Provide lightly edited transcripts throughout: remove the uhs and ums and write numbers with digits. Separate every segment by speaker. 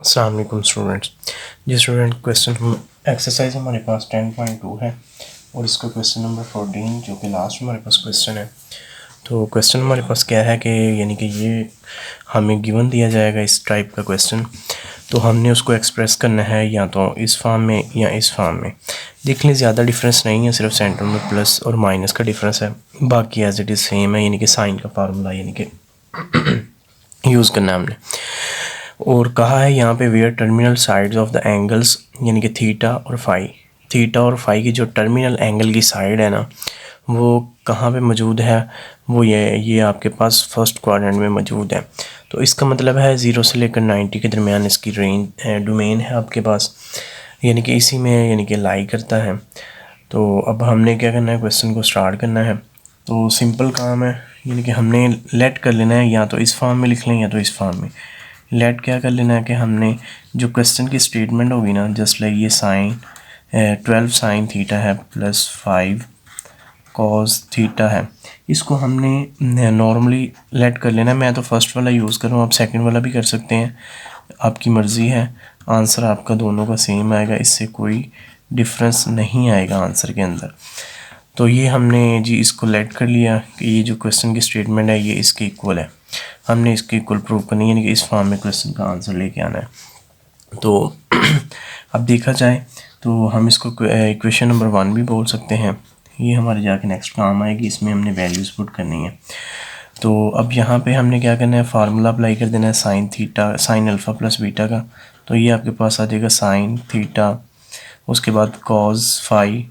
Speaker 1: अस्सलाम वालेकुम स्टूडेंट्स। जी student, question exercise हमारे पास 10.2 है और इसका क्वेश्चन नंबर 14 जो कि लास्ट हमारे पास क्वेश्चन है। तो क्वेश्चन हमारे पास क्या है कि यानी कि ये हमें गिवन दिया जाएगा इस टाइप का क्वेश्चन, तो हमने उसको एक्सप्रेस करना है या तो इस फॉर्म में या इस फॉर्म में। देख लें, ज़्यादा डिफरेंस नहीं है, सिर्फ सेंटर में प्लस और माइनस का डिफरेंस है, बाकी एज इट इज़ सेम है, यानी कि साइन का फार्मूला यानी कि यूज़ करना है हमने। और कहा है यहाँ पे where terminal sides of the angles, यानी कि थीटा और फाई की जो टर्मिनल एंगल की साइड है ना, वो कहाँ पे मौजूद है, वो ये आपके पास फर्स्ट क्वाड्रेंट में मौजूद है। तो इसका मतलब है 0 से लेकर 90 के दरमियान इसकी रेंज डोमेन है आपके पास, यानी कि इसी में यानी कि लाई करता है। तो अब हमने क्या करना है, क्वेश्चन को स्टार्ट करना है। तो सिंपल काम है, यानी कि हमने लेट कर लेना है, या तो इस फॉर्म में लिख लें या तो इस फॉर्म में। लेट क्या कर लेना है कि हमने जो क्वेश्चन की स्टेटमेंट होगी ना, जस्ट लाइक ये साइन 12 साइन थीटा है प्लस 5 कॉस थीटा है, इसको हमने नॉर्मली लेट कर लेना है। मैं तो फर्स्ट वाला यूज़ कर रहा हूँ, आप सेकंड वाला भी कर सकते हैं, आपकी मर्ज़ी है। आंसर आपका दोनों का सेम आएगा, इससे कोई डिफरेंस नहीं आएगा आंसर के अंदर। तो ये हमने जी इसको लेट कर लिया कि ये जो क्वेश्चन की स्टेटमेंट है ये इसके इक्वल है। हमने इसके इक्वल प्रूव करनी है, यानी कि इस फॉर्म में क्वेश्चन का आंसर लेके आना है। तो अब देखा जाए तो हम इसको इक्वेशन नंबर 1 भी बोल सकते हैं। ये हमारे जाके नेक्स्ट काम आएगी, इसमें हमने वैल्यूज़ पुट करनी है। तो अब यहाँ पे हमने क्या करना है, फार्मूला अप्लाई कर देना है sine theta sine alpha plus beta का। तो ये आपके पास आ जाएगा साइन थीटा, उसके बाद कॉस फाई,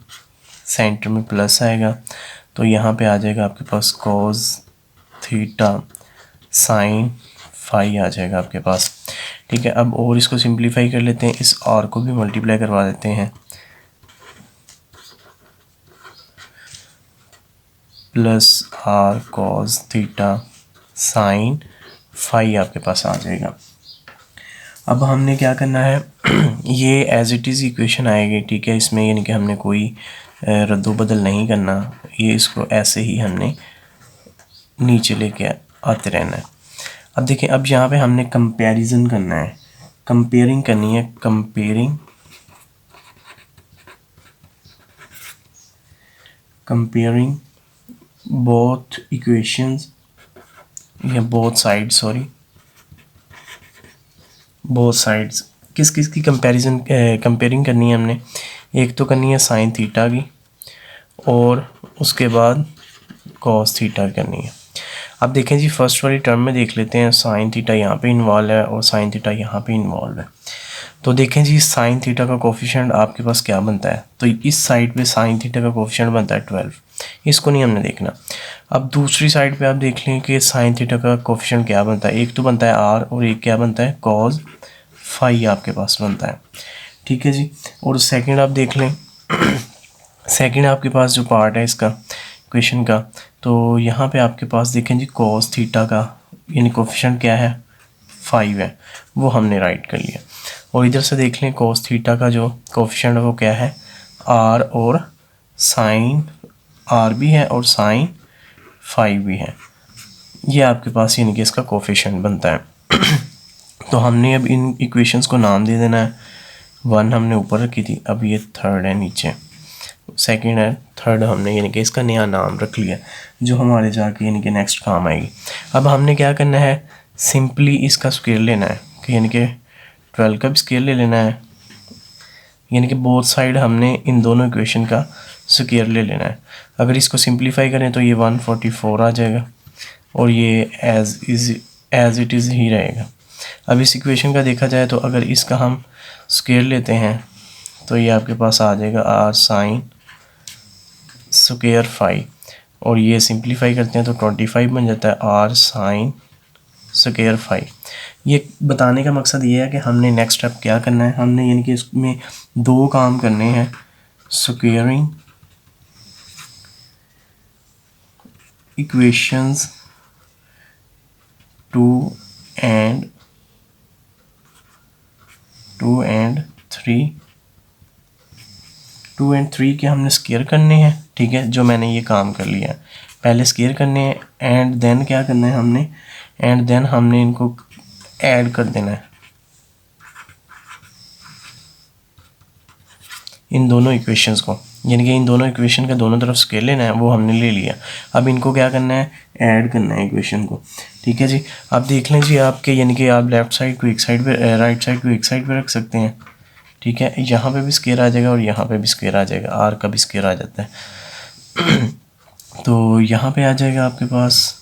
Speaker 1: सेंटर में प्लस आएगा, तो यहाँ पे आ जाएगा आपके पास कॉस थीटा साइन फाई आ जाएगा आपके पास। ठीक है, अब और इसको सिंप्लीफाई कर लेते हैं, इस आर को भी मल्टीप्लाई करवा देते हैं, plus R cos theta sine phi आपके पास आ जाएगा। अब हमने क्या करना है ये एज इट इज़ इक्वेशन आएगी, ठीक है, इसमें यानी कि हमने कोई रद्दो बदल नहीं करना, ये इसको ऐसे ही हमने नीचे लेके आते रहना है। अब देखिए, अब यहाँ पे हमने कंपैरिजन करना है, कंपेयरिंग करनी है, कंपेयरिंग बोथ इक्वेशंस या बोथ साइड्स, बोथ साइड्स किस किस की कंपेयरिंग करनी है हमने। एक तो करनी है साइन थीटा की और उसके बाद कॉस थीटा करनी है। अब देखें जी, फर्स्ट वाली टर्म में देख लेते हैं, साइन थीटा यहाँ पे इन्वॉल्व है और साइन थीटा यहाँ पे इन्वॉल्व है। तो देखें जी, साइन थीटा का कोफिशिएंट आपके पास क्या बनता है, तो इस साइड पे साइन थीटा का कोफिशिएंट बनता है 12, इसको नहीं हमने देखना। अब दूसरी साइड पे आप देख लें कि साइन थीटा का कोफिशिएंट क्या बनता है, एक तो बनता है आर और एक क्या बनता है कॉज फाई आपके पास बनता है। ठीक है जी, और सेकंड आप देख लें सेकंड आपके पास जो पार्ट है इसका इक्वेशन का, तो यहाँ पे आपके पास देखें जी कॉस थीटा का यानी कोफिशिएंट क्या है 5 है, वो हमने राइट कर लिया। और इधर से देख लें कॉस थीटा का जो कोफिशिएंट है वो क्या है आर, और साइन आर भी है और साइन 5 भी है, ये आपके पास यानी कि इसका कोफिशिएंट बनता है। तो हमने अब इन इक्वेशंस को नाम दे देना है, 1 हमने ऊपर रखी थी, अब ये थर्ड है नीचे, सेकंड है, थर्ड हमने यानी कि इसका नया नाम रख लिया जो हमारे जाके यानी कि नेक्स्ट काम आएगी। अब हमने क्या करना है, सिंपली इसका स्केल लेना है कि यानी कि 12 का भी स्केल ले लेना है, यानी कि बोथ साइड हमने इन दोनों इक्वेशन का स्क्वायर ले लेना है। अगर इसको सिंप्लीफाई करें तो ये 144 आ जाएगा और ये एज इट इज़ ही रहेगा। अब इस इक्वेशन का देखा जाए तो अगर इसका हम स्क्वायर लेते हैं तो ये आपके पास आ जाएगा आर साइन स्क्वायर 5, और ये सिंप्लीफाई करते हैं तो 25 बन जाता है आर साइन स्क्वायर 5। ये बताने का मकसद ये है कि हमने नेक्स्ट स्टेप क्या करना है, हमने यानी कि इसमें दो काम करने हैं, स्क्वायरिंग इक्वेशंस 2 एंड 3 के हमने स्क्वायर करने हैं। ठीक है, जो मैंने ये काम कर लिया, पहले स्क्वायर करने हैं एंड देन क्या करना है हमने, एंड देन हमने इनको ऐड कर देना है, इन दोनों इक्वेशंस को, यानी कि इन दोनों इक्वेशन का दोनों तरफ स्केल लेना है, वो हमने ले लिया। अब इनको क्या करना है, ऐड करना है इक्वेशन को। ठीक है जी, आप देख लें जी आपके, यानी कि आप लेफ़्ट साइड को एक साइड पे, राइट साइड को एक साइड पे रख सकते हैं। ठीक है, यहाँ पे भी स्केयर आ जाएगा और यहाँ पे भी स्केयर आ जाएगा, आर का भी स्केयर आ जाता है। तो यहाँ पे आ जाएगा आपके पास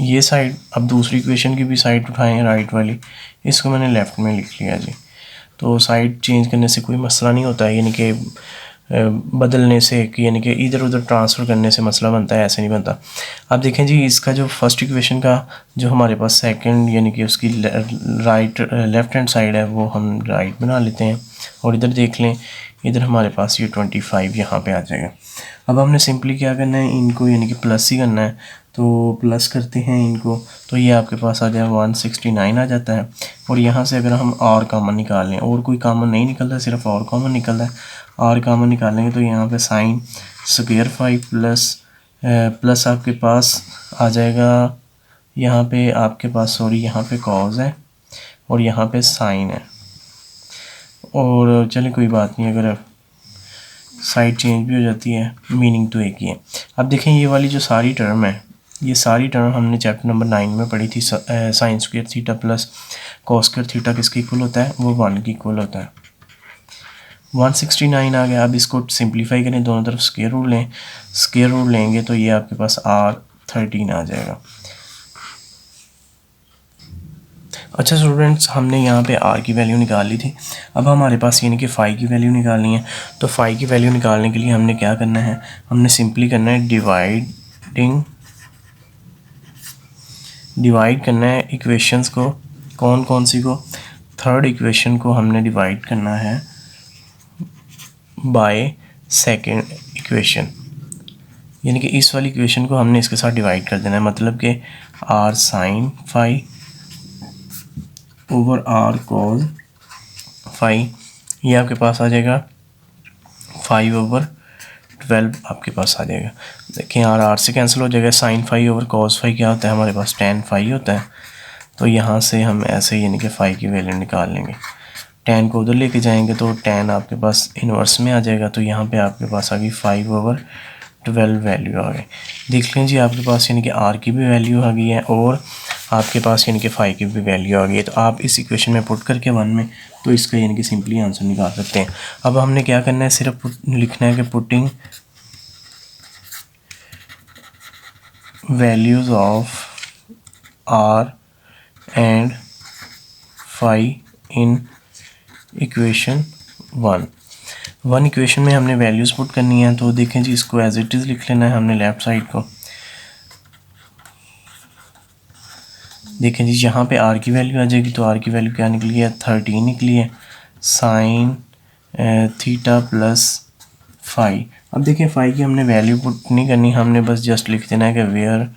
Speaker 1: ये साइड। अब दूसरी इक्वेशन की भी साइड उठाएं, राइट वाली, इसको मैंने लेफ़्ट में लिख लिया जी। तो साइड चेंज करने से कोई मसला नहीं होता है, यानी कि बदलने से, कि यानी कि इधर उधर ट्रांसफ़र करने से मसला बनता है, ऐसे नहीं बनता। अब देखें जी, इसका जो फर्स्ट इक्वेशन का जो हमारे पास सेकंड, यानी कि उसकी राइट लेफ़्ट हैंड साइड है, वो हम राइट बना लेते हैं। और इधर देख लें, इधर हमारे पास ये 25 यहाँ पे आ जाएगा। अब हमने सिंपली क्या करना है, इनको यानी कि प्लस ही करना है। तो प्लस करते हैं इनको, तो ये आपके पास आ जाए 169 आ जाता है। और यहाँ से अगर हम आर कॉमन निकाल लें, और कोई कॉमन नहीं निकलता, सिर्फ और कॉमन निकलता है। आर कॉमन निकालेंगे तो यहाँ पे साइन स्क्वायर 5 प्लस आपके पास आ जाएगा, यहाँ पे आपके पास सॉरी यहाँ पे कॉज है और यहाँ पे साइन है। और चलिए कोई बात नहीं, अगर साइड चेंज भी हो जाती है, मीनिंग तो एक ही है। अब देखें, ये वाली जो सारी टर्म है, ये सारी टर्म हमने चैप्टर नंबर 9 में पढ़ी थी। Sine square theta plus cos square theta किसके इक्वल होता है, वो 1 के इक्वल होता है। 169 आ गया। अब इसको सिंप्लीफाई करें, दोनों तरफ स्क्वायर रूट लें, स्क्वायर रूट लेंगे तो ये आपके पास R13 आ जाएगा। अच्छा स्टूडेंट्स, हमने यहाँ पे R की वैल्यू निकाल ली थी। अब हमारे पास यानी कि फाई की वैल्यू निकालनी है। तो फाई की वैल्यू निकालने के लिए हमने क्या करना है, हमने सिंपली करना है डिवाइड करना है इक्वेशंस को। कौन कौन सी को, थर्ड इक्वेशन को हमने डिवाइड करना है बाय सेकंड इक्वेशन, यानी कि इस वाली इक्वेशन को हमने इसके साथ डिवाइड कर देना है। मतलब कि R sine phi over R cos phi, ये आपके पास आ जाएगा 5/12 आपके पास आ जाएगा। देखिए R से कैंसिल हो जाएगा, sine phi over cos phi क्या होता है हमारे पास, tan फाई होता है। तो यहाँ से हम ऐसे यानी कि फाई की वैल्यू निकाल लेंगे, tan को उधर लेके जाएंगे तो tan आपके पास इन्वर्स में आ जाएगा। तो यहाँ पे आपके पास आ गई 5/12 वैल्यू आ गई। देख लें जी, आपके पास यानी कि R की भी वैल्यू आ गई है और आपके पास यानी कि फाई की भी वैल्यू आ गई है। तो आप इस इक्वेशन में पुट करके 1 में, तो इसका यानी कि सिंपली आंसर निकाल सकते हैं। अब हमने क्या करना है, सिर्फ लिखना है कि putting values of R and phi in equation 1 equation में हमने वैल्यूज़ पुट करनी है। तो देखें जी, इसको एज इट इज़ लिख लेना है हमने लेफ़्ट साइड को। देखें जी, यहाँ पे R की वैल्यू आ जाएगी, तो R की वैल्यू क्या निकली है, 13 निकली है, साइन थीटा प्लस फाई। अब देखिए, फाई की हमने वैल्यू पुट नहीं करनी, हमने बस जस्ट लिख देना है कि where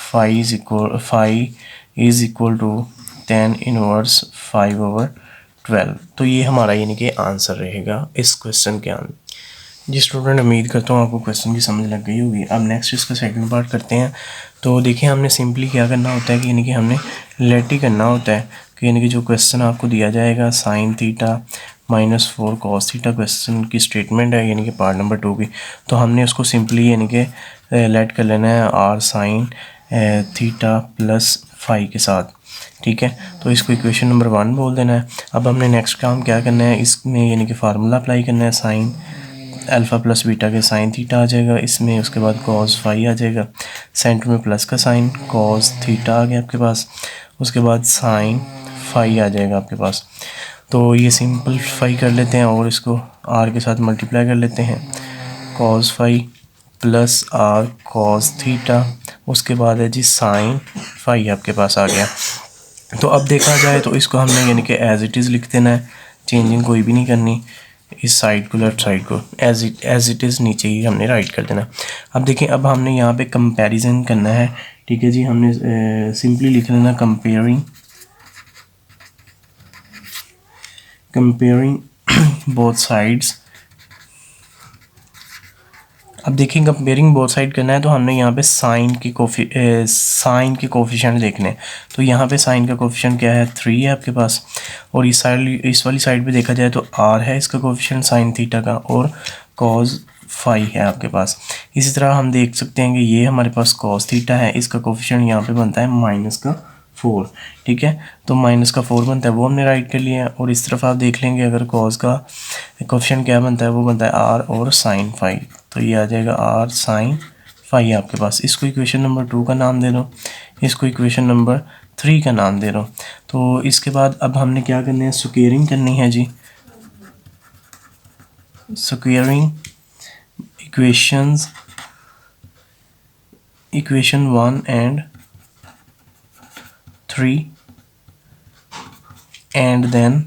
Speaker 1: phi is equal to tan inverse 5/12। तो ये हमारा यानी कि आंसर रहेगा इस क्वेश्चन के आंसर। जी स्टूडेंट, उम्मीद करता हूँ आपको क्वेश्चन की समझ लग गई होगी। अब नेक्स्ट इसका सेकंड पार्ट करते हैं। तो देखिए, हमने सिंपली क्या करना होता है कि यानी कि हमने लेट ही करना होता है कि यानी कि जो क्वेश्चन आपको दिया जाएगा sine theta -4 cos theta, question की स्टेटमेंट है यानी कि पार्ट नंबर 2 की। तो हमने उसको सिंपली यानी कि लेट कर लेना है R sine theta plus phi के साथ। ठीक है, तो इसको इक्वेशन नंबर 1 बोल देना है। अब हमने नेक्स्ट काम क्या करना है, इसमें यानी कि फार्मूला अप्लाई करना है, साइन अल्फ़ा प्लस बीटा के साइन थीटा आ जाएगा इसमें, उसके बाद कॉस फाई आ जाएगा, सेंटर में प्लस का साइन, कॉस थीटा आ गया आपके पास, उसके बाद साइन फाई आ जाएगा आपके पास। तो ये सिंपलीफाई कर लेते हैं और इसको आर के साथ मल्टीप्लाई कर लेते हैं, cos phi plus R cos theta, उसके बाद है जी साइन फाई आपके पास आ गया। तो अब देखा जाए तो इसको हमने यानी कि एज इट इज़ लिख देना है, चेंजिंग कोई भी नहीं करनी, इस साइड को लेफ्ट साइड को एज इट इज़ नीचे ही हमने राइट कर देना। अब देखिए, अब हमने यहाँ पे कंपैरिजन करना है। ठीक है जी, हमने सिंपली लिख लेना कंपेयरिंग बोथ साइड्स अब देखिए कंपेयरिंग बोथ साइड करना है तो हमने यहाँ पे साइन के कोफिशिएंट देखने हैं। तो यहाँ पे साइन का कोफिशिएंट क्या है 3 है आपके पास, और इस वाली साइड पे देखा जाए तो r है इसका कोफिशिएंट साइन थीटा का, और cos फाई है आपके पास। इसी तरह हम देख सकते हैं कि ये हमारे पास cos थीटा है, इसका कोफिशिएंट यहाँ पे बनता है -4, ठीक है। तो -4 बनता है, वो हमने राइट कर लिया है। और इस तरफ आप देख लेंगे अगर cos का कोफिशिएंट क्या बनता है, वो बनता है r और साइन फाई, तो ये आ जाएगा r साइन फाई आपके पास। इसको इक्वेशन नंबर 2 का नाम दे दो, इसको इक्वेशन नंबर 3 का नाम दे दो। तो इसके बाद अब हमने क्या करना है, स्क्वेयरिंग करनी है जी। Squaring equation 1 and 3 and then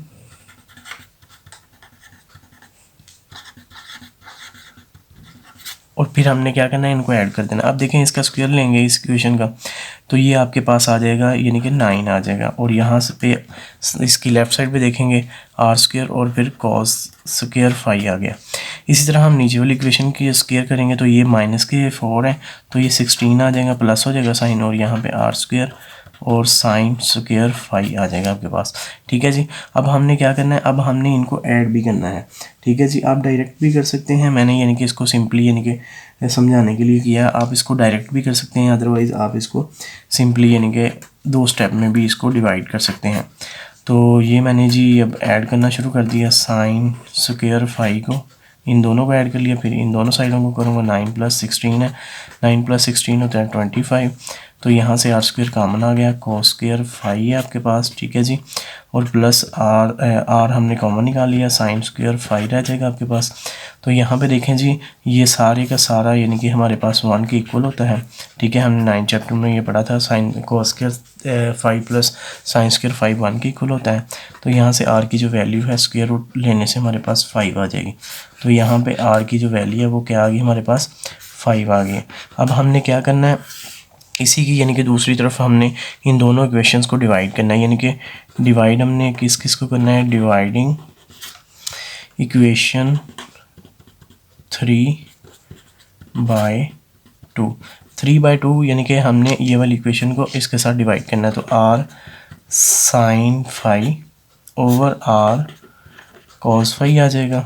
Speaker 1: और फिर हमने क्या करना है, इनको ऐड कर देना। अब देखें इसका स्क्वायर लेंगे इस इक्वेशन का, तो ये आपके पास आ जाएगा यानी कि 9 आ जाएगा। और यहाँ से पे इसकी लेफ़्ट साइड पे देखेंगे आर स्क्वायर और फिर कॉस स्क्वायर फाई आ गया। इसी तरह हम नीचे वाली इक्वेशन की स्क्वायर करेंगे तो ये -4 है, तो ये 16 आ जाएगा, प्लस हो जाएगा साइन, और यहाँ पे आर स्क्वायर और साइन स्क्वायर फाई आ जाएगा आपके पास, ठीक है जी। अब हमने क्या करना है, अब हमने इनको ऐड भी करना है, ठीक है जी। आप डायरेक्ट भी कर सकते हैं, मैंने यानी कि इसको सिंपली यानी कि समझाने के लिए किया। आप इसको डायरेक्ट भी कर सकते हैं, अदरवाइज़ आप इसको सिंपली यानी कि 2 स्टेप में भी इसको डिवाइड कर सकते हैं। तो ये मैंने जी अब ऐड करना शुरू कर दिया, साइन स्क्वायर फाई को इन दोनों को ऐड कर लिया, फिर इन दोनों साइडों को करूँगा। 9 + 16 है, 9 + 16 होता है 25। तो यहाँ से आर स्क्वायर कॉमन आ गया, कॉस स्क्वायर फाई है आपके पास, ठीक है जी। और प्लस आर हमने कॉमन निकाल लिया, साइन स्क्वायर फाई रह जाएगा आपके पास। तो यहाँ पे देखें जी, ये सारे का सारा यानी कि हमारे पास 1 के इक्वल होता है, ठीक है। हमने 9 चैप्टर में ये पढ़ा था, sine cos square phi plus sine square phi 1 के इक्वल होता है। तो यहाँ से आर की जो वैल्यू है स्क्वायर रूट लेने से हमारे पास 5 आ जाएगी। तो यहाँ पे आर की जो वैल्यू है वो क्या आ गई, हमारे पास 5 आ गई। अब हमने क्या करना है, इसी की यानी कि दूसरी तरफ हमने इन दोनों इक्वेशंस को डिवाइड करना है, यानी कि डिवाइड हमने किस किस को करना है, डिवाइडिंग इक्वेशन 3/2। 3/2 यानी कि हमने ये वाली इक्वेशन को इसके साथ डिवाइड करना है। तो R sine phi over R cos phi आ जाएगा।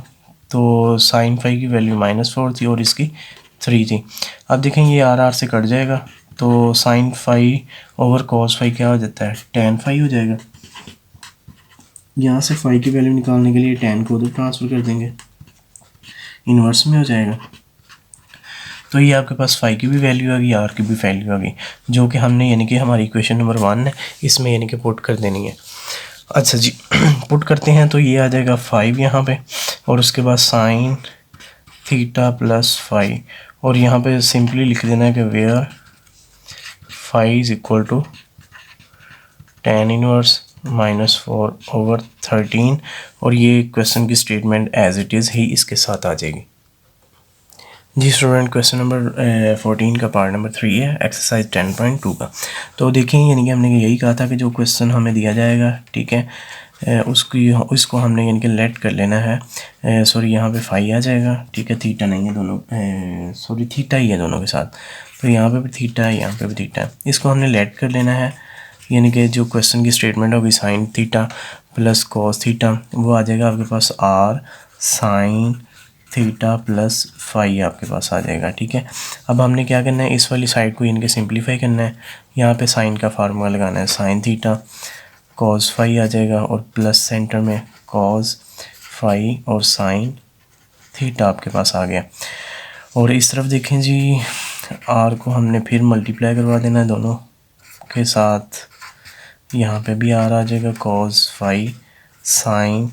Speaker 1: तो साइन फाई की वैल्यू -4 थी और इसकी 3 थी। अब देखें ये आर से कट जाएगा, तो sine phi over cos phi क्या हो जाता है, tan फाई हो जाएगा। यहाँ से फाई की वैल्यू निकालने के लिए tan को उधर ट्रांसफ़र कर देंगे, इन्वर्स में हो जाएगा। तो ये आपके पास फाई की भी वैल्यू आ गई, आर की भी वैल्यू आ गई, जो कि हमने यानी कि हमारी इक्वेशन नंबर 1 है, इसमें यानी कि पुट कर देनी है। अच्छा जी, पुट करते हैं तो ये आ जाएगा 5 यहाँ पे, और उसके बाद साइन थीटा प्लस फाई, और यहाँ पे सिंपली लिख देना है कि where phi is equal to tan inverse -4/13, और ये क्वेश्चन की स्टेटमेंट एज इट इज़ ही इसके साथ आ जाएगी जी। स्टूडेंट क्वेश्चन नंबर 14 का पार्ट नंबर 3 है, एक्सरसाइज 10.2 का। तो देखिए यानी कि हमने यही कहा था कि जो क्वेश्चन हमें दिया जाएगा, ठीक है, उसको हमने यानी कि लेट कर लेना है। सॉरी यहाँ पे फाई आ जाएगा, ठीक है, थीटा नहीं है दोनों, सॉरी थीटा ही है दोनों के साथ। तो यहाँ पे भी थीटा है, यहाँ पे भी थीटा है, इसको हमने लेट कर लेना है। यानी कि जो क्वेश्चन की स्टेटमेंट होगी sine theta plus cos theta, वो आ जाएगा आपके पास R sine theta plus phi आपके पास आ जाएगा, ठीक है। अब हमने क्या करना है, इस वाली साइड को इनके सिंप्लीफाई करना है। यहाँ पे साइन का फार्मूला लगाना है, साइन थीटा कॉस फाई आ जाएगा, और प्लस सेंटर में कॉस फाई और साइन थीटा आपके पास आ गया। और इस तरफ देखें जी, आर को हमने फिर मल्टीप्लाई करवा देना है दोनों के साथ। यहाँ पे भी आर आ जाएगा, कॉस फाई साइन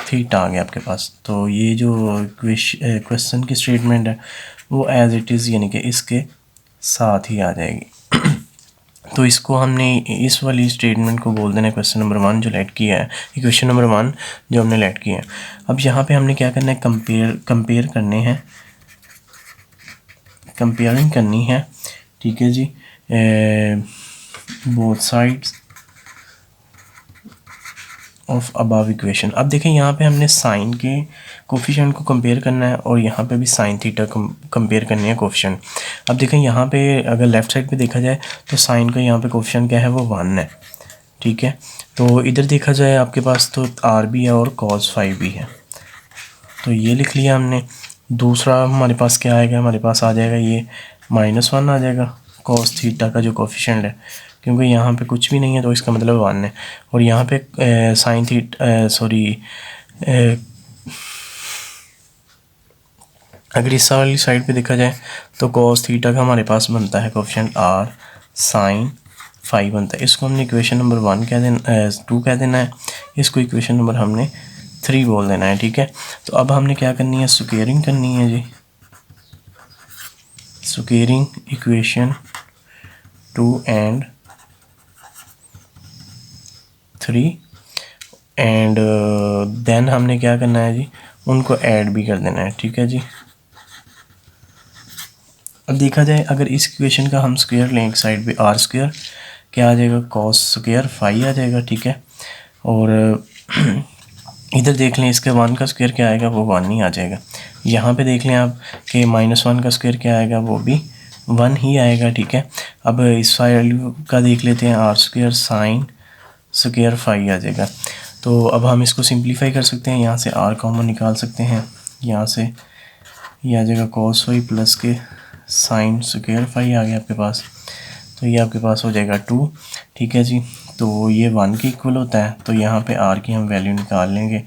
Speaker 1: थीटा आ गया आपके पास। तो ये जो क्वेश्चन की स्टेटमेंट है वो एज इट इज़ यानी कि इसके साथ ही आ जाएगी। तो इसको हमने इस वाली स्टेटमेंट को बोल देना है क्वेश्चन नंबर 1 जो लेट किया है, इक्वेशन नंबर 1 जो हमने लेट किया है। अब यहाँ पे हमने क्या करना है, कंपेयर करने हैं, कंपेयरिंग करनी है, ठीक है जी। Both sides of above equation. अब देखें यहाँ पे हमने साइन के कोफिशिएंट को कंपेयर करना है और यहाँ पे भी साइन थीटा कंपेयर करनी है कोफिशिएंट। अब देखें यहाँ पे अगर लेफ़्ट साइड पे देखा जाए तो साइन का यहाँ पे कोफिशिएंट क्या है, वो 1 है, ठीक है। तो इधर देखा जाए आपके पास तो आर भी है और कॉस फाइव भी है, तो ये लिख लिया हमने। दूसरा हमारे पास क्या आएगा, हमारे पास आ जाएगा ये -1 आ जाएगा कॉस थीटा का जो कोफिशिएंट है, क्योंकि यहाँ पे कुछ भी नहीं है तो इसका मतलब 1 है। और यहाँ पे साइन अगर इस वाली साइड पे देखा जाए तो कॉस थीटा का हमारे पास बनता है कोफिशिएंट r साइन 5 बनता है। इसको हमने इक्वेशन नंबर 2 कह देना है, इसको इक्वेशन नंबर हमने 3 बोल देना है, ठीक है। तो अब हमने क्या करनी है, स्क्वेयरिंग करनी है जी, squaring equation 2 and 3 and then हमने क्या करना है जी, उनको ऐड भी कर देना है, ठीक है जी। अब देखा जाए अगर इस इक्वेशन का हम स्क्वायर लें एक साइड पे, आर स्क्वायर क्या आ जाएगा, कॉस स्क्वायर 5 आ जाएगा, ठीक है। और इधर देख लें इसके 1 का स्क्वायर क्या आएगा, वो 1 ही आ जाएगा। यहाँ पे देख लें आप कि -1 का स्क्वायर क्या आएगा, वो भी 1 ही आएगा, ठीक है। अब इस वैल्यू का देख लेते हैं, आर स्क्वायर साइन स्क्वायर 5 आ जाएगा। तो अब हम इसको सिंप्लीफाई कर सकते हैं, यहाँ से आर कॉमन निकाल सकते हैं, यहाँ से ये आ जाएगा कॉस 5 प्लस के साइन स्क्वायर 5 आ गया आपके पास, तो ये आपके पास हो जाएगा 2, ठीक है जी। तो ये 1 के इक्वल होता है, तो यहाँ पे r की हम वैल्यू निकाल लेंगे।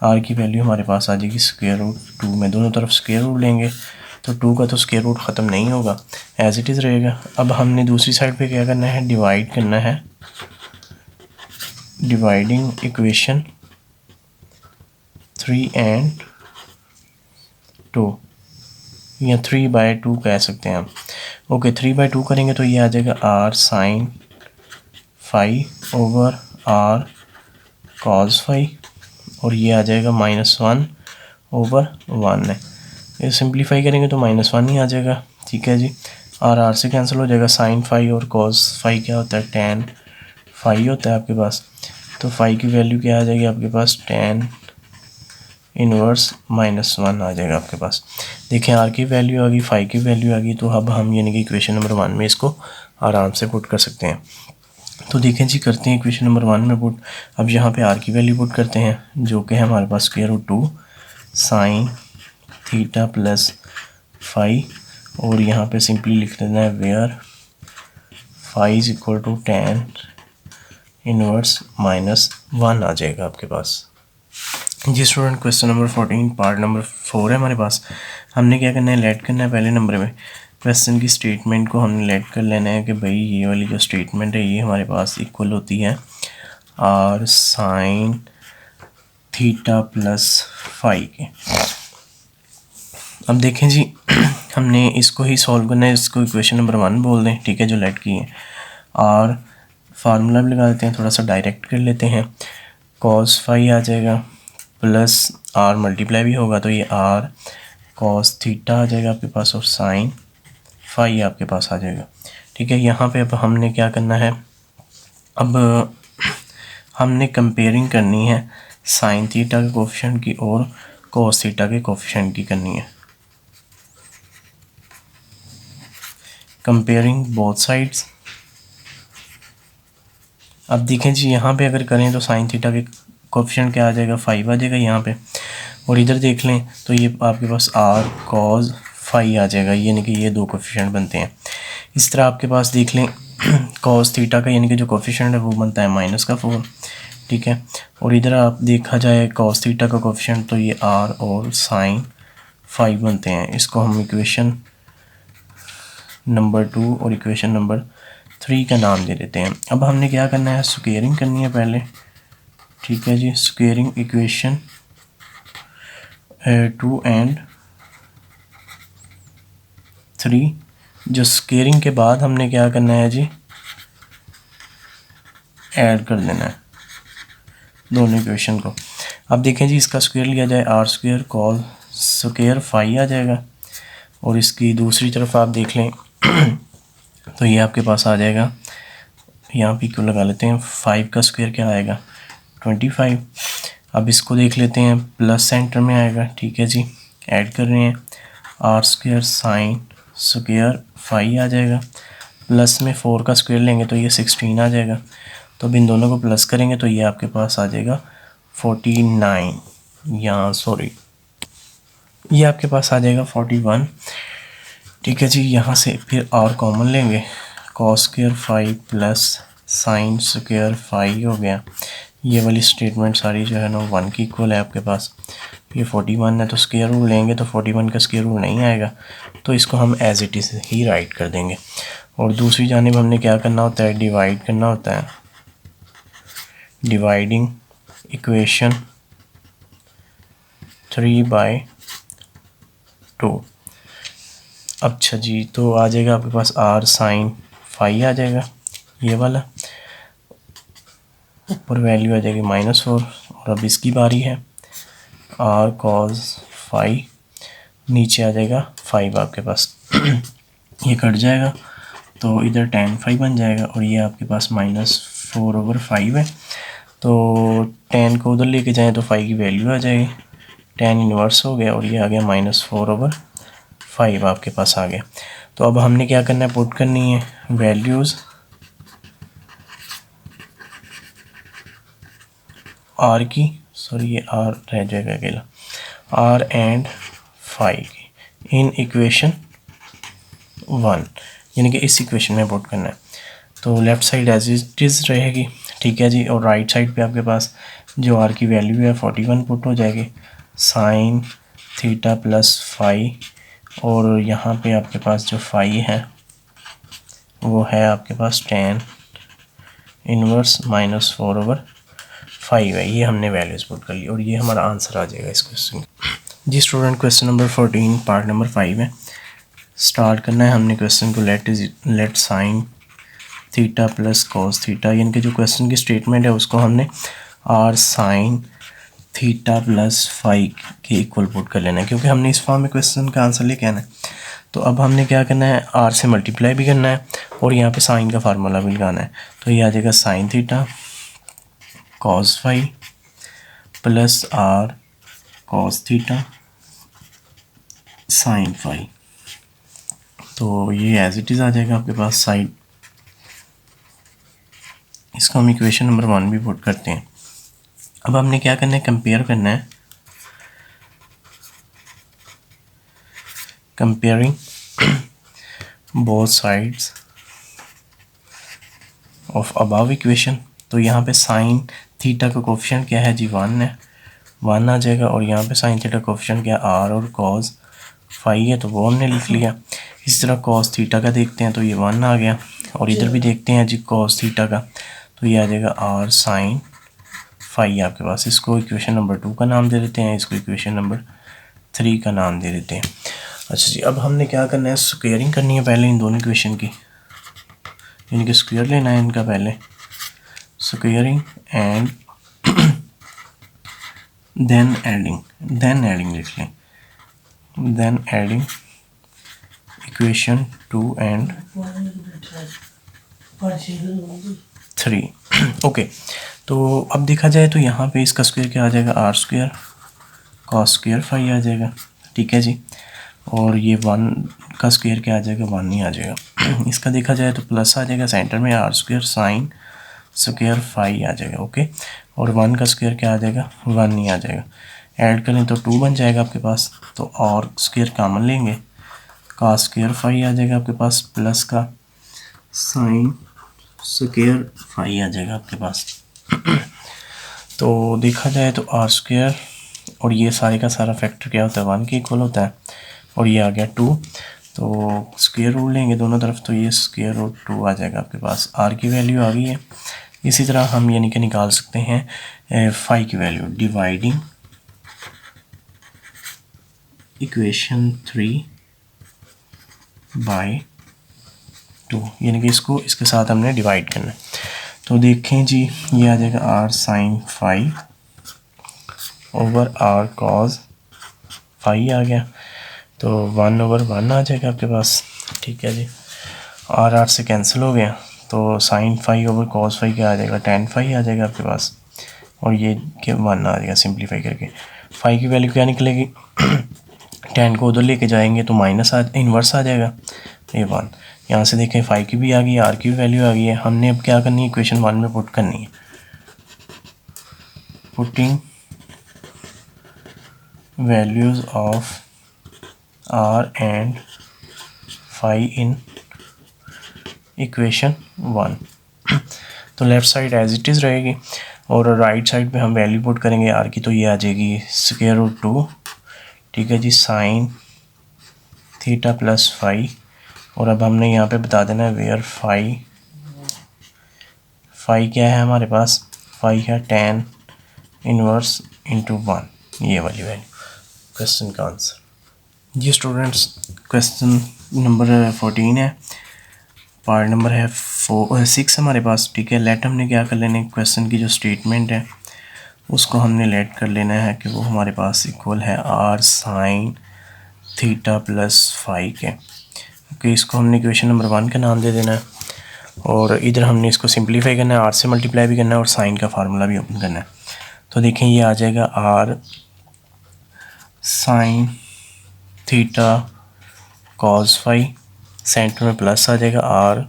Speaker 1: r की वैल्यू हमारे पास आ जाएगी √2 में, दोनों तरफ स्क्वायर रूट लेंगे तो 2 का तो स्क्वायर रूट ख़त्म नहीं होगा, एज इट इज़ रहेगा। अब हमने दूसरी साइड पे क्या करना है, डिवाइड करना है, डिवाइडिंग इक्वेशन 3 एंड 2 या 3/2 कह सकते हैं हम। ओके 3/2 करेंगे तो ये आ जाएगा r sine 5 over r cos 5 और ये आ जाएगा -1 ओवर 1 है। ये सिंप्लीफाई करेंगे तो -1 ही आ जाएगा, ठीक है जी। r से कैंसिल हो जाएगा, साइन 5 और कॉस 5 क्या होता है, tan 5 होता है आपके पास। तो 5 की वैल्यू क्या आ जाएगी आपके पास, tan इनवर्स -1 आ जाएगा आपके पास। देखें r की वैल्यू आ गई, 5 की वैल्यू आ गई, तो अब हम यानी कि इक्वेशन नंबर 1 में इसको आराम से पुट कर सकते हैं। तो देखें जी, करते हैं इक्वेशन नंबर 1 में पुट। अब यहाँ पे r की वैल्यू पुट करते हैं, जो कि है हमारे पास √2 साइन थीटा प्लस 5 और यहाँ पे सिंपली लिख देना है वेयर 5 = tan इनवर्स -1 आ जाएगा आपके पास। जी student, question number 14 part number 4 है हमारे पास। हमने क्या करना है, लेट करना है पहले नंबर में। क्वेश्चन की स्टेटमेंट को हमने लेट कर लेना है कि भाई ये वाली जो स्टेटमेंट है ये हमारे पास इक्वल होती है r साइन थीटा प्लस 5 के। अब देखें जी हमने इसको ही सॉल्व करना है, इसको इक्वेशन नंबर 1 बोल दें, ठीक है, जो लेट की है। r फार्मूला भी लगा देते हैं, थोड़ा सा डायरेक्ट कर लेते हैं, cos 5 आ जाएगा प्लस r मल्टीप्लाई भी होगा तो ये r cos थीटा आ जाएगा आपके पास और साइन 5 आपके पास आ जाएगा, ठीक है। यहाँ पे अब हमने क्या करना है, अब हमने कंपेयरिंग करनी है साइन थीटा के कोफिशिएंट की और cos थीटा के कोफिशिएंट की करनी है, कंपेयरिंग बोथ साइड्स। अब देखें जी यहाँ पे अगर करें तो साइन थीटा के कोफिशिएंट क्या आ जाएगा, 5 आ जाएगा यहाँ पे, और इधर देख लें तो ये आपके पास r cos 5 आ जाएगा, यानी कि ये दो कोफिशिएंट बनते हैं। इस तरह आपके पास देख लें cos थीटा का यानी कि जो कोफिशिएंट है वो बनता है -4, ठीक है। और इधर आप देखा जाए cos थीटा का कोफिशिएंट तो ये r और साइन 5 बनते हैं। इसको हम इक्वेशन नंबर 2 और इक्वेशन नंबर 3 का नाम दे देते हैं। अब हमने क्या करना है, स्क्वेयरिंग करनी है पहले, ठीक है जी। स्क्वेयरिंग इक्वेशन 2 एंड 3, जो स्क्वेयरिंग के बाद हमने क्या करना है जी, ऐड कर देना है दोनों इक्वेशन को। अब देखें जी, इसका स्क्वायर लिया जाए r स्क्वायर cos स्क्वायर 5 आ जाएगा, और इसकी दूसरी तरफ आप देख लें तो ये आपके पास आ जाएगा, यहाँ पे क्यों लगा लेते हैं, 5 का स्क्वायर क्या आएगा 25। अब इसको देख लेते हैं, प्लस सेंटर में आएगा, ठीक है जी। ऐड कर रहे हैं, R square sine square phi आ जाएगा, प्लस में 4 का स्क्वायर लेंगे तो ये 16 आ जाएगा। तो अब इन दोनों को प्लस करेंगे तो ये आपके पास आ जाएगा 49, या सॉरी ये आपके पास आ जाएगा 41, ठीक है जी। यहाँ से फिर और कॉमन लेंगे, cos square phi plus sine square phi हो गया। ये वाली स्टेटमेंट सारी जो है ना 1 की इक्वल है आपके पास। ये 41 है तो स्क्वायर रूट लेंगे तो 41 का स्क्वायर रूट नहीं आएगा, तो इसको हम एज इट इज़ ही राइट कर देंगे। और दूसरी जानिब हमने क्या करना होता है, डिवाइड करना होता है, डिवाइडिंग इक्वेशन 3/2। अच्छा जी, तो आ जाएगा आपके पास आर साइन फाई आ जाएगा, ये वाला ऊपर वैल्यू आ जाएगी -4। और अब इसकी बारी है, आर कॉज फाई, नीचे आ जाएगा 5 आपके पास ये कट जाएगा तो इधर tan फाई बन जाएगा, और ये आपके पास -4/5 है। तो tan को उधर लेके जाएं तो फाई की वैल्यू आ जाएगी, tan इन्वर्स हो गया और ये आ गया -4/5 आपके पास आ गया। तो अब हमने क्या करना है, पुट करनी है वैल्यूज़ आर की, सॉरी ये आर रह जाएगा अकेला, आर एंड फाई की इन इक्वेशन 1, यानी कि इस इक्वेशन में पुट करना है। तो left side as it is रहेगी, ठीक है जी। और राइट साइड पे आपके पास जो आर की वैल्यू है 41 पुट हो जाएगी, साइन थीटा प्लस फाई, और यहाँ पे आपके पास जो फाई है वो है आपके पास tan इनवर्स -4/5 है। ये हमने वैल्यूज़ पुट कर ली और ये हमारा आंसर आ जाएगा इस क्वेश्चन जी। Student, question number 14 part number 5 है। स्टार्ट करना है हमने क्वेश्चन को, let sine theta plus cos theta, यानी कि जो क्वेश्चन की स्टेटमेंट है उसको हमने R sine theta plus phi के इक्वल पुट कर लेना है, क्योंकि हमने इस फॉर्म में क्वेश्चन का आंसर लेके आना है। तो अब हमने क्या करना है, आर से मल्टीप्लाई भी करना है और यहाँ पे साइन का फार्मूला भी लगाना है। तो ये आ जाएगा sine theta cos phi plus R cos theta sine phi. तो ये एज इट इज़ आ जाएगा आपके पास साइड। इसको हम इक्वेशन नंबर 1 भी पुट करते हैं। अब हमने क्या करना है, कंपेयर करना है, comparing both sides of above equation. तो यहाँ पे साइन थीटा का कोफिशिएंट क्या है जी, 1 है, 1 आ जाएगा। और यहाँ पे साइन थीटा कोफिशिएंट क्या, आर और कॉस फाई है, तो वो हमने लिख लिया। इस तरह कॉस थीटा का देखते हैं तो ये 1 आ गया, और इधर भी देखते हैं जी कॉस थीटा का, तो ये आ जाएगा आर साइन फाई आपके पास। इसको इक्वेशन नंबर 2 का नाम दे देते हैं, इसको इक्वेशन नंबर 3 का नाम दे देते हैं। अच्छा जी, अब हमने क्या करना है, स्क्वेयरिंग करनी है पहले इन दोनों इक्वेशन की, यानी कि स्क्वेयर लेना है इनका पहले, स्क्वेयरिंग एंड देन एडिंग लिख लें, then adding equation 2 and 3। Okay, तो अब देखा जाए तो यहाँ पे इसका स्क्वायर क्या आ जाएगा, R square cos square phi आ जाएगा, ठीक है जी। और ये 1 का स्क्वायर क्या आ जाएगा, 1 ही आ जाएगा। इसका देखा जाए तो प्लस आ जाएगा, सेंटर में R square sine square phi आ जाएगा, ओके। और 1 का स्क्वायर क्या आ जाएगा, 1 ही आ जाएगा। ऐड करें तो 2 बन जाएगा आपके पास, तो और स्क्वायर कॉमन लेंगे, का स्क्वायर फाई आ जाएगा आपके पास, प्लस का साइन स्क्वायर फाई आ जाएगा आपके पास। तो देखा जाए तो आर स्क्वायर और ये सारे का सारा फैक्टर क्या होता है, 1 के इक्वल होता है, और ये आ गया 2। तो स्क्वायर रूट लेंगे दोनों तरफ, तो ये स्क्वायर रूट 2 आ जाएगा आपके पास। आर की वैल्यू आ गई है। इसी तरह हम यानी कि निकाल सकते हैं फाई की वैल्यू, डिवाइडिंग इक्वेशन 3/2, यानी कि इसको इसके साथ हमने डिवाइड करना है। तो देखें जी, ये आ जाएगा are sine phi over R cos phi आ गया, तो 1/1 आ जाएगा आपके पास, ठीक है जी। आर से कैंसिल हो गया, तो sine phi over cos phi क्या आ जाएगा, tan फाई आ जाएगा आपके पास। और ये के 1 आ जाएगा सिंप्लीफाई करके। फाई की वैल्यू क्या निकलेगी, tan को उधर लेके जाएंगे तो माइनस इन्वर्स आ जाएगा, ये 1। यहाँ से देखें फाई की भी आ गई, आर की भी वैल्यू आ गई है। हमने अब क्या करनी है, इक्वेशन 1 में पुट करनी है। Putting values of R and phi in equation 1। तो left side as it is रहेगी और राइट साइड पे हम वैल्यू पुट करेंगे आर की, तो ये आ जाएगी स्क्वायर रूट 2, ठीक है जी, साइन थीटा प्लस फाई। और अब हमने यहाँ पे बता देना है वेयर फाई क्या है हमारे पास, फाई है tan इनवर्स इंटू 1, ये वाली वैल्यू। क्वेश्चन का आंसर जी स्टूडेंट्स, क्वेश्चन नंबर 14 है, पार्ट नंबर है 6 हमारे पास, ठीक है। लेट हमने क्या कर लेना है, क्वेश्चन की जो स्टेटमेंट है उसको हमने लेट कर लेना है कि वो हमारे पास इक्वल है R sine theta plus phi के। ओके, इसको हमने इक्वेशन नंबर 1 का नाम दे देना है और इधर हमने इसको सिंप्लीफाई करना है, आर से मल्टीप्लाई भी करना है और साइन का फार्मूला भी ओपन करना है। तो देखें ये आ जाएगा are sine theta cos phi, centre में प्लस आ जाएगा, r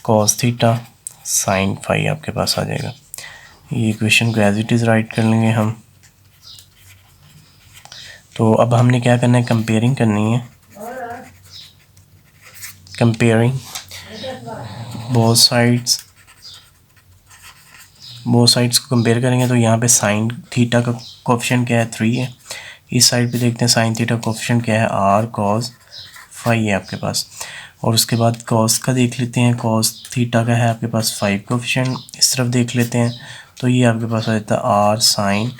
Speaker 1: cos theta sine phi आपके पास आ जाएगा। ये इक्वेशन को एज इट इज़ राइट कर लेंगे हम। तो अब हमने क्या करना है, कंपेयरिंग करनी है, कंपेयरिंग बोथ साइड्स को कंपेयर करेंगे। तो यहाँ पे साइन थीटा का कोफिशिएंट क्या है, 3 है। इस साइड पे देखते हैं साइन थीटा कोफिशिएंट क्या है, आर कॉस फाई है आपके पास। और उसके बाद कॉस का देख लेते हैं, कॉस थीटा का है आपके पास 5 कोफिशिएंट, इस तरफ देख लेते हैं तो ये आपके पास आ जाता है आर साइन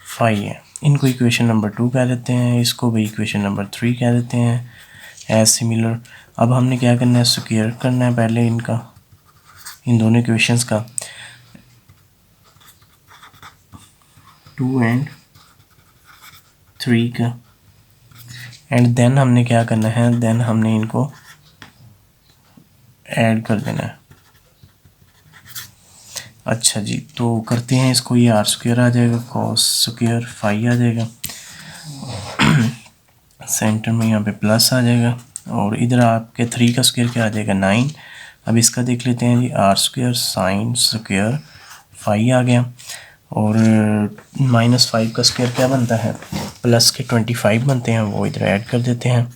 Speaker 1: फाई है। इनको इक्वेशन नंबर 2 कह देते हैं, इसको भी इक्वेशन नंबर 3 कह देते हैं, एज सिमिलर। अब हमने क्या करना है, स्क्वायर करना है पहले इनका, इन दोनों इक्वेशंस का, 2 एंड 3 का। एंड देन हमने क्या करना है, देन हमने इनको ऐड कर देना है। अच्छा जी, तो करते हैं इसको, ये आर स्क्वायर आ जाएगा, कॉस स्क्वायर फाई आ जाएगा, सेंटर में यहाँ पे प्लस आ जाएगा और इधर आपके 3 का स्क्वायर क्या आ जाएगा, 9। अब इसका देख लेते हैं जी, R square sine square phi आ गया और -5 का स्क्वायर क्या बनता है, प्लस के 25 बनते हैं, वो इधर ऐड कर देते हैं।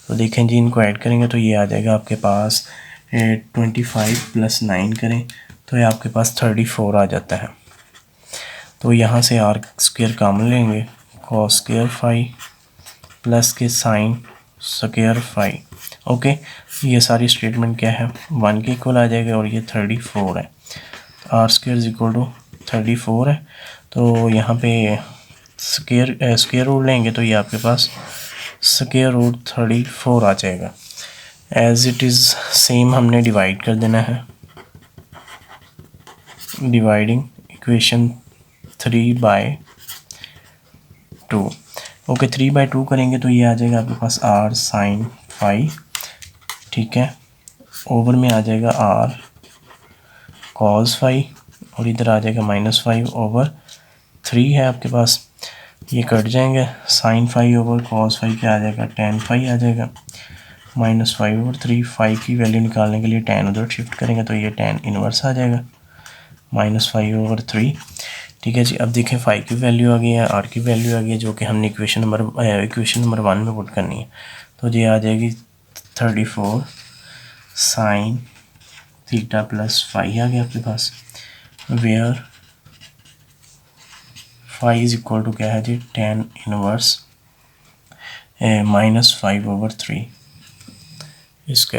Speaker 1: तो देखें जी, इनको ऐड करेंगे तो ये आ जाएगा आपके पास 25 + 9 करें तो ये आपके पास 34 आ जाता है। तो यहाँ से आर स्क्वायर कॉमन लेंगे, कॉस स्क्वायर फाई प्लस के साइन स्क्वायर फाई। ओके, ये सारी स्टेटमेंट क्या है, 1 के इक्वल आ जाएगा और ये 34 है। आर स्क्वायर इक्वल टू 34 है। तो यहाँ पे स्क्वायर रूट लेंगे तो ये आपके पास स्क्वायर रूट 34 आ जाएगा। एज इट इज़ सेम हमने डिवाइड कर देना है, डिवाइडिंग इक्वेशन 3/2। ओके, 3/2 करेंगे तो ये आ जाएगा आपके पास आर साइन फाई, ठीक है, ओवर में आ जाएगा आर कॉस फाई और इधर आ जाएगा -5/3 है आपके पास, ये कट जाएंगे, sine phi over cos phi क्या आ जाएगा, tan फाई आ जाएगा, -5/3। फाई की वैल्यू निकालने के लिए tan उधर शिफ्ट करेंगे तो ये tan इनवर्स आ जाएगा, -5/3, ठीक है जी। अब देखें फाई की वैल्यू आ गई है, आर की वैल्यू आ गई है, जो कि हमने इक्वेशन नंबर 1 में पुट करनी है। तो ये आ जाएगी 34 साइन थीटा प्लस फाई आ गया आपके पास, where phi is equal to क्या है जी, tan इनवर्स -5/3। इसका